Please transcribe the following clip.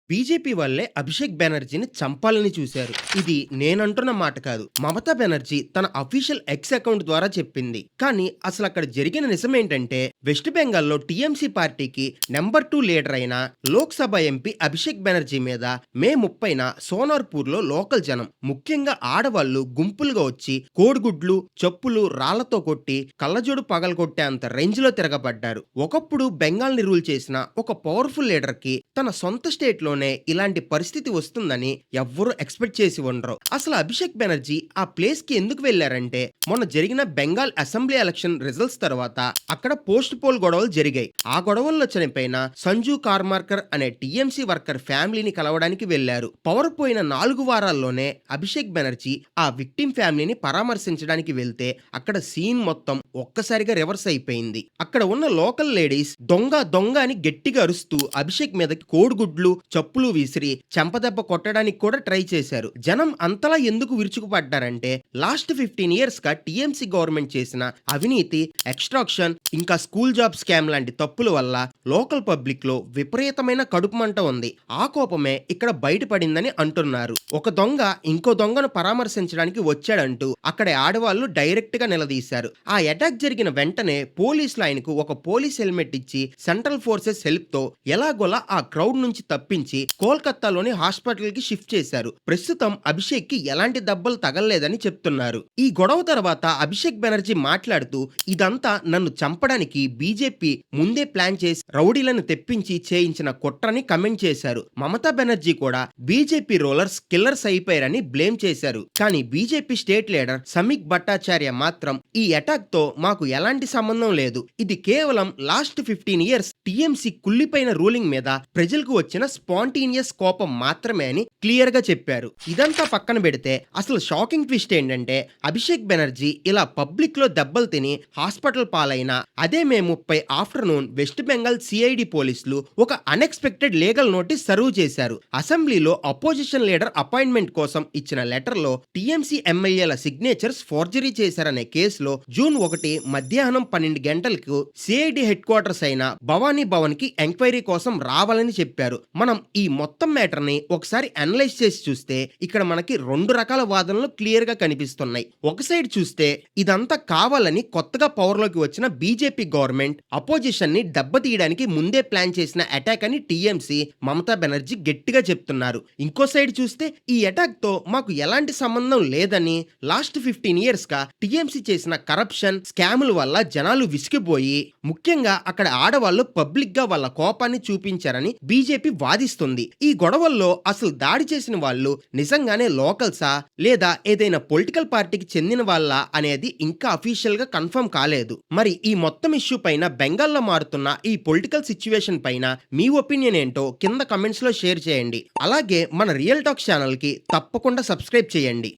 BJP వాళ్ళే అభిషేక్ బెనర్జీని చంపాలని చూశారు. ఇది నేనంటున్న మాట కాదు. మమతా బెనర్జీ తన అఫీషియల్ ఎక్స్ అకౌంట్ ద్వారా చెప్పింది. కానీ అసలక్కడ జరిగిన నిజమేంటంటే వెస్ట్ బెంగాల్‌లో టీఎంసీ పార్టీకి నంబర్ 2 లీడర్ అయిన లోక్‌సభ ఎంపీ అభిషేక్ బెనర్జీ మీద మే 30న సోనార్‌పూర్‌లో లోకల్ జనం, ముఖ్యంగా ఆడవాళ్లు గుంపులుగా వచ్చి కోడిగుడ్లు, చెప్పులు, రాళ్లతో కొట్టి కళ్ళజోడు పగలగొట్టేంత రేంజ్‌లో తిరగబడ్డారు. ఒకప్పుడు బెంగాల్‌ని రూల్ చేసిన ఒక పవర్‌ఫుల్ లీడర్‌కి తన సొంత స్టేట్‌లోనే ఇలాంటి పరిస్థితి వస్తుందని ఎవ్వరూ ఎక్స్‌పెక్ట్ చేసి ఉండరు. అసలు అభిషేక్ బెనర్జీ ఆ ప్లేస్‌కి ఎందుకు వెళ్లారంటే మొన్న జరిగిన బెంగాల్ అసెంబ్లీ ఎలక్షన్ రిజల్ట్స్ తర్వాత అక్కడ పోస్ట్ పోల్ గొడవలు జరిగాయి. ఆ గొడవల్లో చనిపోయిన సంజు కార్మార్కర్ అనే టీఎంసీ వర్కర్ ఫ్యామిలీని కలవడానికి వెళ్లారు. పవర్ పోయిన 4 వారాల్లోనే అభిషేక్ బెనర్జీ ఆ విక్టిమ్ ఫ్యామిలీని పరామర్శించడానికి వెళ్తే అక్కడ సీన్ మొత్తం ఒక్కసారిగా రివర్స్ అయిపోయింది. అక్కడ ఉన్న లోకల్ లేడీస్ దొంగ దొంగ అని గట్టిగా అరుస్తూ అభిషేక్ మీదకి కోడిగుడ్లు, చెప్పులు విసిరి చెంపదెబ్బ కొట్టడానికి కూడా ట్రై చేశారు. జనం అంతలా ఎందుకు విరుచుకుపడ్డారంటే లాస్ట్ 15 ఇయర్స్ గా టీఎంసీ గవర్నమెంట్ చేసిన అవినీతి, ఎక్స్ట్రాక్షన్, ఇంకా స్కూల్ జాబ్ స్కామ్ లాంటి తప్పుల వల్ల లోకల్ పబ్లిక్ లో విపరీతమైన కడుపు మంట ఉంది. ఆ కోపమే ఇక్కడ బయటపడిందని అంటున్నారు. ఒక దొంగ ఇంకో దొంగను పరామర్శించడానికి వచ్చాడంటూ అక్కడి ఆడవాళ్లు డైరెక్ట్ గా నిలదీశారు. ఆ అటాక్ జరిగిన వెంటనే పోలీసులు ఆయనకు ఒక పోలీస్ హెల్మెట్ ఇచ్చి సెంట్రల్ ఫోర్సెస్ హెల్ప్ తో ఎలాగోలా ఆ క్రౌడ్ నుంచి తప్పించి కోల్కతాలోని హాస్పిటల్ కి షిఫ్ట్ చేశారు. ప్రస్తుతం అభిషేక్ కి ఎలాంటి దెబ్బలు తగలలేదని చెప్తున్నారు. ఈ గొడవ తర్వాత అభిషేక్ బెనర్జీ మాట్లాడుతూ ఇదంతా నన్ను చంపడానికి బీజేపీ ముందే ప్లాన్ చేసి రౌడీలను తెప్పించి చేయించిన కుట్రని కమెంట్ చేశారు. మమతా బెనర్జీ కూడా బీజేపీ రోలర్స్ కిల్లర్స్ అయిపోయారని బ్లేమ్ చేశారు. కానీ బీజేపీ స్టేట్ లీడర్ సమీక్ భట్టాచార్య మాత్రం ఈ అటాక్ తో మాకు ఎలాంటి సంబంధం లేదు. ఇది కేవలం లాస్ట్ 15 ఇయర్స్ టీఎంసీ కుళ్ళిపోయిన రూలింగ్ మీద ప్రజలకు వచ్చిన స్పాంటేనియస్ కోపం మాత్రమే అని క్లియర్ గా చెప్పారు. ఇదంతా పక్కన పెడితే అసలు షాకింగ్ ట్విస్ట్ ఏంటంటే అభిషేక్ బెనర్జీ ఇలా పబ్లిక్ లో దెబ్బలు తిని హాస్పిటల్ పాలైన అదే మే 30 ఆఫ్టర్నూన్ వెస్ట్ బెంగాల్ సిఐడి పోలీసులు ఒక అన్ఎక్స్పెక్టెడ్ లీగల్ నోటీస్ సర్వ్ చేశారు. అసెంబ్లీలో అపోజిషన్ లీడర్ అపాయింట్మెంట్ కోసం ఇచ్చిన లెటర్ లో టీఎంసీ ఎమ్మెల్యేల సిగ్నేచర్స్ ఫోర్జరీ చేశారనే కేసులో జూన్ 1 మధ్యాహ్నం 12 గంటలకు సిఐడి హెడ్ క్వార్టర్స్ అయిన భవానీ భవన్ కి ఎంక్వైరీ కోసం రావాలని చెప్పారు. మనం ఈ మొత్తం మ్యాటర్ ని ఒకసారి అనలైజ్ చేసి చూస్తే ఇక్కడ మనకి 2 రకాల వాదనలు క్లియర్ గా కనిపిస్తున్నాయి. ఒక సైడ్ చూస్తే ఇదంతా కావాలని కొత్తగా పవర్ లోకి వచ్చిన బీజేపీ గవర్నమెంట్ అపోజిషన్ ని దెబ్బతీయడానికి ముందే ప్లాన్ చేసిన అటాక్ అని టీఎంసీ మమతా బెనర్జీ గట్టిగా చెప్తున్నారు. ఇంకో సైడ్ చూస్తే ఈ అటాక్ తో మాకు ఎలాంటి సంబంధం లేదని లాస్ట్ 15 ఇయర్స్ గా టీఎంసీ చేసిన కరప్షన్ స్కాముల వల్ల జనాలు విసిగిపోయి ముఖ్యంగా అక్కడ ఆడవాళ్లు పబ్లిక్ గా వాళ్ళ కోపాన్ని చూపించారని బీజేపీ వాదిస్తుంది. ఈ గొడవల్లో అసలు దాడి చేసిన వాళ్ళు నిజంగానే లోకల్సా లేదా ఏదైనా పొలిటికల్ పార్టీకి చెందిన వాళ్ళ అనేది ఇంకా అఫీషియల్ గా కన్ఫర్మ్ కాలేదు. మరి ఈ మొత్తం ఇష్యూ పైన బెంగాల్లో మారుతున్న ఈ పొలిటికల్ సిచ్యువేషన్ పైన మీ ఒపీనియన్ ఏంటో కింద కమెంట్స్ లో షేర్ చేయండి. అలాగే మన రియల్ టాక్ ఛానల్ కి తప్పకుండా సబ్స్క్రైబ్ చేయండి.